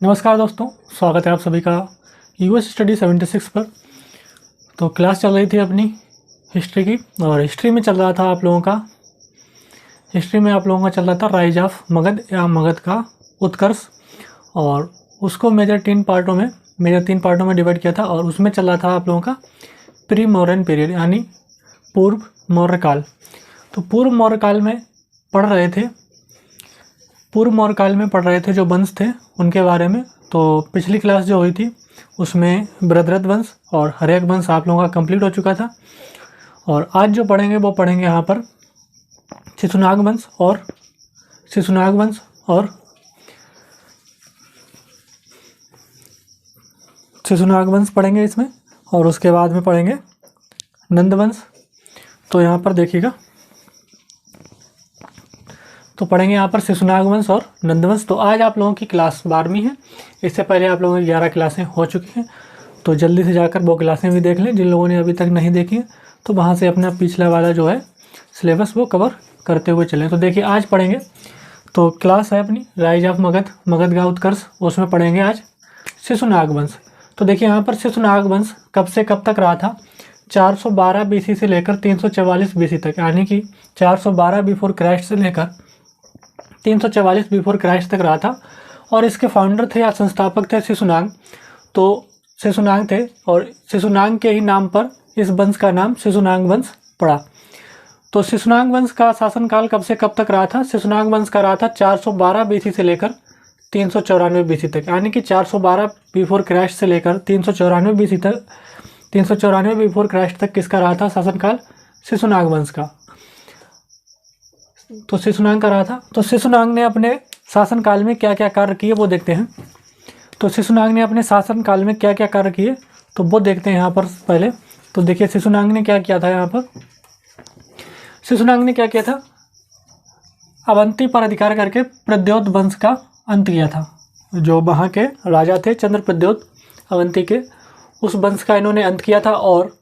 नमस्कार दोस्तों, स्वागत है आप सभी का यूएस स्टडी 76 पर। तो क्लास चल रही थी अपनी हिस्ट्री की, और हिस्ट्री में चल रहा था आप लोगों का चल रहा था राइज ऑफ मगध या मगध का उत्कर्ष। और उसको मेजर तीन पार्टों में डिवाइड किया था, और उसमें चल रहा था आप लोगों का प्री मौर्यन पीरियड यानी पूर्व मौर्य काल। तो पूर्व मौर्य काल में पढ़ रहे थे जो वंश थे उनके बारे में। तो पिछली क्लास जो हुई थी उसमें बृहद्रथ वंश और हर्यक वंश आप लोगों का कंप्लीट हो चुका था, और आज जो पढ़ेंगे वो पढ़ेंगे यहाँ पर शिशुनाग वंश पढ़ेंगे इसमें, और उसके बाद में पढ़ेंगे नंद वंश। तो यहाँ पर देखिएगा, तो पढ़ेंगे यहाँ पर शिशुनाग वंश और नंदवंश। तो आज आप लोगों की क्लास 12वीं है। इससे पहले आप लोगों की 11 क्लासें हो चुकी हैं, तो जल्दी से जाकर वो क्लासें भी देख लें। जिन लोगों ने अभी तक नहीं देखी है तो वहाँ से अपना पिछला वाला जो है सिलेबस वो कवर करते हुए चलें। तो देखिए, आज पढ़ेंगे, तो क्लास है अपनी राइज ऑफ मगध का उत्कर्ष, उसमें पढ़ेंगे आज शिशुनाग वंश। तो देखिए यहाँ पर शिशुनाग वंश कब से कब तक रहा था? 412 BC से लेकर 344 BC तक, यानी कि 412 बिफोर क्राइस्ट से लेकर 344 बिफोर क्राइस्ट तक रहा था। और इसके फाउंडर थे या संस्थापक थे शिशुनाग। तो शिशुनाग थे, और शिशुनाग के ही नाम पर इस वंश का नाम शिशुनाग वंश पड़ा। तो शिशुनाग वंश का शासनकाल कब से कब तक रहा था? शिशुनाग वंश का रहा था 412 BC से लेकर 394 BC तक, यानी कि 412 बिफोर क्राइस्ट से लेकर 394 बिफोर क्राइस्ट तक किसका रहा था शासनकाल? शिशुनाग वंश का। तो शिशुनाग का रहा था। तो शिशुनाग ने अपने शासनकाल में क्या क्या कार्य किए वो देखते हैं। तो शिशुनाग ने अपने शासनकाल में क्या क्या कार्य किए तो वो देखते हैं यहाँ पर पहले। तो देखिए शिशुनाग ने क्या किया था। यहाँ पर शिशुनाग ने क्या किया था? अवंती पर अधिकार करके प्रद्योत वंश का अंत किया था। जो वहाँ के राजा थे चंद्र प्रद्योत अवंती के, उस वंश का इन्होंने अंत किया था। और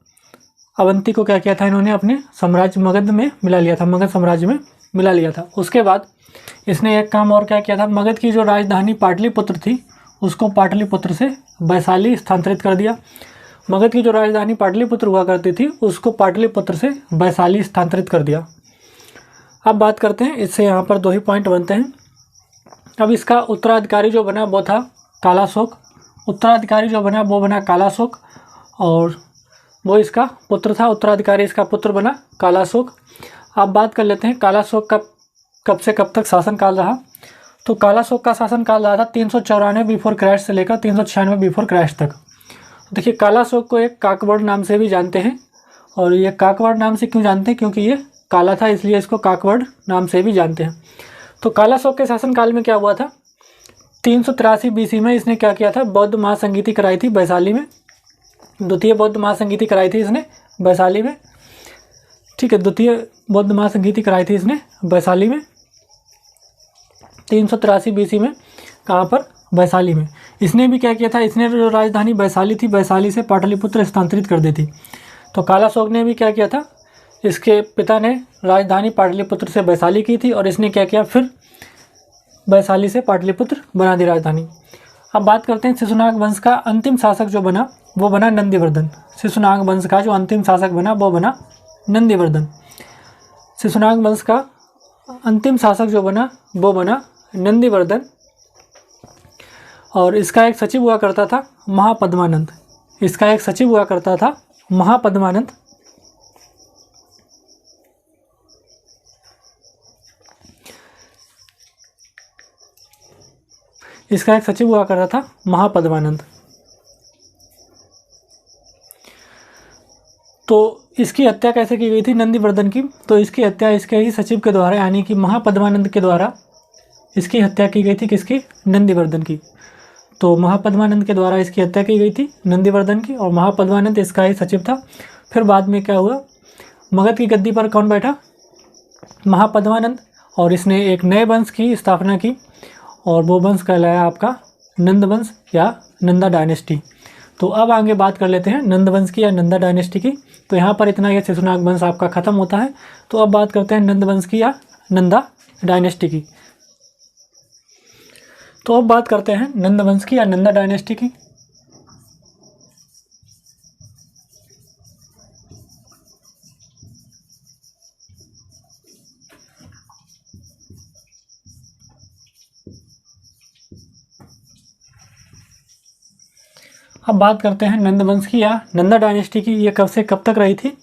अवंती को क्या किया था? इन्होंने अपने साम्राज्य मगध में मिला लिया था, मगध साम्राज्य में मिला लिया था। उसके बाद इसने एक काम और क्या किया था? मगध की जो राजधानी पाटलिपुत्र थी उसको पाटलिपुत्र से वैशाली स्थानांतरित कर दिया। मगध की जो राजधानी पाटलिपुत्र हुआ करती थी उसको पाटलिपुत्र से वैशाली स्थानांतरित कर दिया। अब बात करते हैं, इससे यहाँ पर दो ही पॉइंट बनते हैं। अब इसका उत्तराधिकारी जो बना वो था कालाशोक। वो बना कालाशोक, और वो इसका पुत्र था। उत्तराधिकारी इसका पुत्र बना कालाशोक। अब बात कर लेते हैं कालाशोक का कब से कब तक शासनकाल रहा। तो कालाशोक का शासनकाल रहा था 394 बिफोर क्राइस्ट से लेकर 396 बिफोर क्राइस्ट तक। देखिए, कालाशोक को एक काकवड़ नाम से भी जानते हैं, और ये काकवड़ नाम से क्यों जानते हैं? क्योंकि ये काला था, इसलिए इसको काकवड़ नाम से भी जानते हैं। तो कालाशोक के शासनकाल में क्या हुआ था? 383 BC में इसने क्या किया था? बौद्ध महासंगीति कराई थी वैशाली में। द्वितीय बौद्ध महासंगीति कराई थी इसने वैशाली में। ठीक है, द्वितीय बौद्ध महासंगीति कराई थी इसने वैशाली में 383 BC में। कहाँ पर? वैशाली में। इसने भी क्या किया था? इसने जो राजधानी वैशाली थी, वैशाली से पाटलिपुत्र स्थानांतरित कर दी थी। तो कालाशोक ने भी क्या किया था? इसके पिता ने राजधानी पाटलिपुत्र से वैशाली की थी, और इसने क्या किया? फिर वैशाली से पाटलिपुत्र बना दी राजधानी। अब बात करते हैं शिशुनाग वंश का अंतिम शासक जो बना वो बना नंदिवर्धन। शिशुनाग वंश का जो अंतिम शासक बना वो बना नंदिवर्धन। शिशुनाग वंश का अंतिम शासक जो बना वो बना नंदिवर्धन, और इसका एक सचिव हुआ करता था महापद्मानंद। इसका एक सचिव हुआ करता था महापद्मानंद। इसका एक सचिव हुआ करता था महापद्मानंद। तो इसकी हत्या कैसे की गई थी नंदिवर्धन की? तो इसकी हत्या इसके ही सचिव के द्वारा, यानी कि महापद्मानंद के द्वारा इसकी हत्या की गई थी। किसकी? नंदिवर्धन की। तो महापद्मानंद के द्वारा इसकी हत्या की गई थी नंदिवर्धन की, और महापद्मानंद इसका ही सचिव था। फिर बाद में क्या हुआ? मगध की गद्दी पर कौन बैठा? महापद्मानंद, और इसने एक नए वंश की स्थापना की, और वो वंश कहलाया आपका नंद वंश या नंदा डायनेस्टी। तो अब आगे बात कर लेते हैं नंद वंश की या नंदा डायनेस्टी की। तो यहाँ पर इतना ये शिशुनाग वंश आपका खत्म होता है। तो अब बात करते हैं नंद वंश की या नंदा डायनेस्टी की। तो अब बात करते हैं नंद वंश की या नंदा डायनेस्टी की। अब बात करते हैं नंद वंश की या नंदा डायनेस्टी की। ये कब से कब तक रही थी?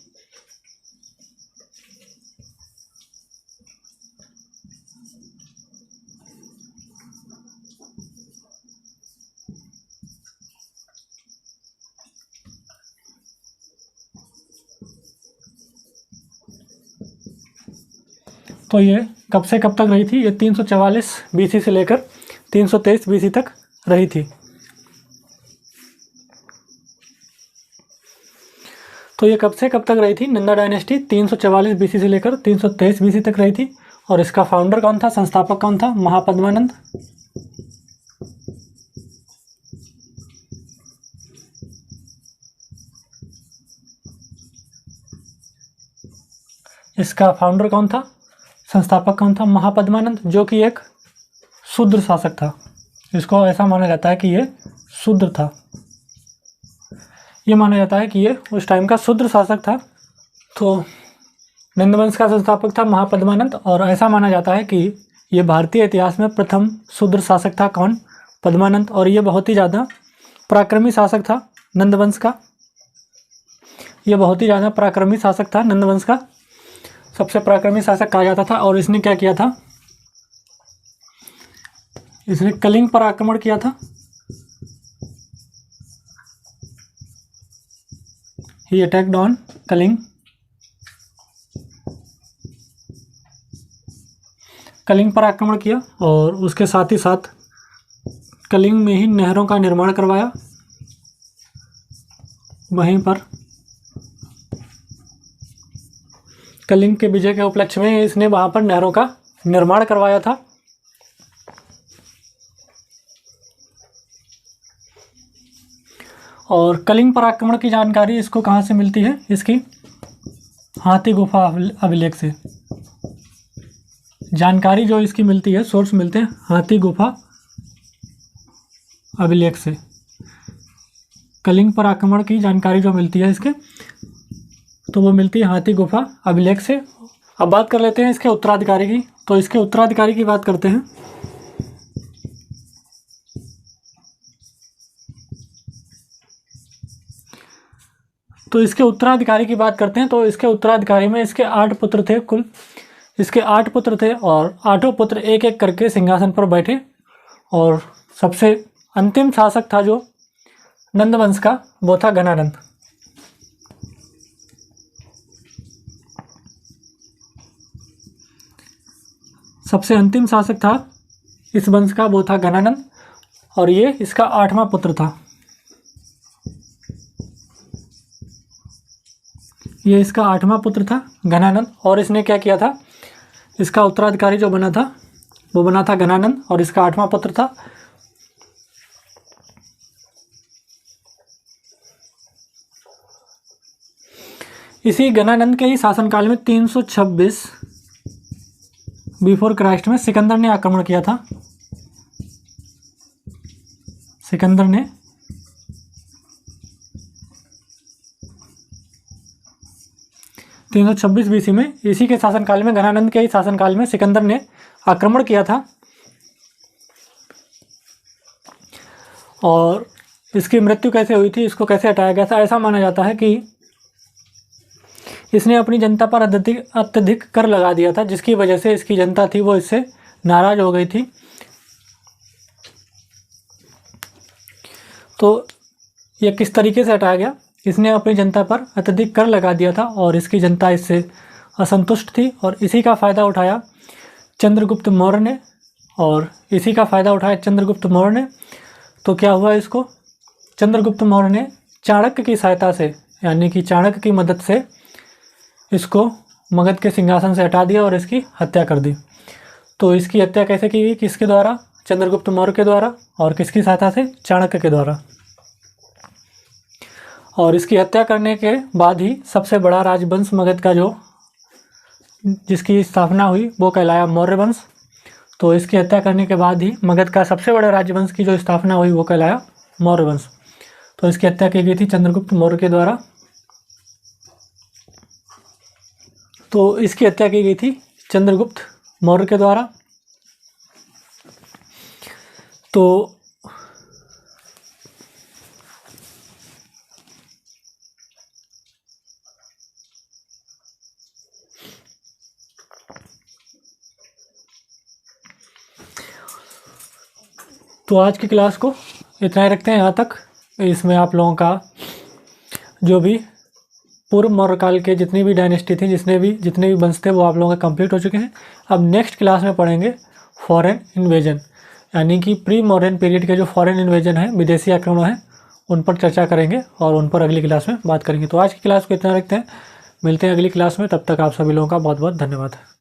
तो ये कब से कब तक रही थी? ये 344 बीसी से लेकर 323 बीसी तक रही थी। तो ये कब से कब तक रही थी? नंदा डायनेस्टी 344 बीसी से लेकर 323 बीसी तक रही थी। और इसका फाउंडर कौन था, संस्थापक कौन था? महापद्मानंद। इसका फाउंडर कौन था, संस्थापक कौन था? महापद्मानंद, जो कि एक शूद्र शासक था। इसको ऐसा माना जाता है कि ये शूद्र था। ये माना जाता है कि ये उस टाइम का शूद्र शासक था। तो नंदवंश का संस्थापक था महापद्मानंद, और ऐसा माना जाता है कि ये भारतीय इतिहास में प्रथम शूद्र शासक था। कौन? पद्मानंद। और ये बहुत ही ज़्यादा पराक्रमी शासक था नंदवंश का। ये बहुत ही ज़्यादा पराक्रमी शासक था नंदवंश का, सबसे पराक्रमी शासक कहा जाता था। और इसने क्या किया था? इसने कलिंग पर आक्रमण किया था। ही अटैक्ड ऑन कलिंग। कलिंग पर आक्रमण किया और उसके साथ ही साथ कलिंग में ही नहरों का निर्माण करवाया। वहीं पर कलिंग के विजय के उपलक्ष्य में इसने वहां पर नहरों का निर्माण करवाया था। और कलिंग पर आक्रमण की जानकारी इसको कहाँ से मिलती है? इसकी हाथी गुफा अभिलेख से। जानकारी जो इसकी मिलती है, सोर्स मिलते हैं हाथी गुफा अभिलेख से। कलिंग पर आक्रमण की जानकारी जो मिलती है इसके, तो वो मिलती है हाथी गुफा अभिलेख से। अब बात कर लेते हैं इसके उत्तराधिकारी की। तो इसके उत्तराधिकारी की बात करते हैं। तो इसके उत्तराधिकारी की बात करते हैं। तो इसके उत्तराधिकारी में इसके 8 पुत्र थे कुल। इसके 8 पुत्र थे और 8 पुत्र एक एक करके सिंहासन पर बैठे। और सबसे अंतिम शासक था जो नंदवंश का, वो था घनानंद। सबसे अंतिम शासक था इस वंश का, वो था घनानंद। और ये इसका 8वां पुत्र था। ये इसका 8वां पुत्र था घनानंद। और इसने क्या किया था? इसका उत्तराधिकारी जो बना था वो बना था घनानंद, और इसका 8वां पुत्र था। इसी घनानंद के ही शासनकाल में 326 बिफोर क्राइस्ट में सिकंदर ने आक्रमण किया था। सिकंदर ने 326 बीसी में, इसी के शासनकाल में, घनानंद के ही शासनकाल में सिकंदर ने आक्रमण किया था। और इसकी मृत्यु कैसे हुई थी, इसको कैसे हटाया गया था? ऐसा माना जाता है कि इसने अपनी जनता पर अत्यधिक कर लगा दिया था, जिसकी वजह से इसकी जनता थी वो इससे नाराज हो गई थी। तो ये किस तरीके से हटाया गया? इसने अपनी जनता पर अत्यधिक कर लगा दिया था और इसकी जनता इससे असंतुष्ट थी, और इसी का फ़ायदा उठाया चंद्रगुप्त मौर्य ने। और इसी का फ़ायदा उठाया चंद्रगुप्त मौर्य ने। तो क्या हुआ? इसको चंद्रगुप्त मौर्य ने चाणक्य की सहायता से, यानी कि चाणक्य की मदद से, इसको मगध के सिंहासन से हटा दिया और इसकी हत्या कर दी। तो इसकी हत्या कैसे की गई? किसके द्वारा? चंद्रगुप्त मौर्य के द्वारा। और किसकी सहायता से? चाणक्य के द्वारा। और इसकी हत्या करने के बाद ही सबसे बड़ा राजवंश मगध का जो जिसकी स्थापना हुई वो कहलाया मौर्य वंश। तो इसकी हत्या करने के बाद ही मगध का सबसे बड़े राजवंश की जो स्थापना हुई वो कहलाया मौर्य वंश। तो इसकी हत्या की गई थी चंद्रगुप्त मौर्य के द्वारा। तो इसकी हत्या की गई थी चंद्रगुप्त मौर्य के द्वारा। तो आज की क्लास को इतना ही रखते हैं यहाँ तक। इसमें आप लोगों का जो भी पूर्व मौर्य काल के जितनी भी डायनेस्टी थी, जितने भी वंश थे, वो आप लोगों के कंप्लीट हो चुके हैं। अब नेक्स्ट क्लास में पढ़ेंगे फॉरेन इन्वेजन, यानी कि प्री मॉडर्न पीरियड के जो फॉरेन इन्वेजन है, विदेशी आक्रमण है, उन पर चर्चा करेंगे और उन पर अगली क्लास में बात करेंगे। तो आज की क्लास को इतना रखते हैं, मिलते हैं अगली क्लास में। तब तक आप सभी लोगों का बहुत बहुत धन्यवाद।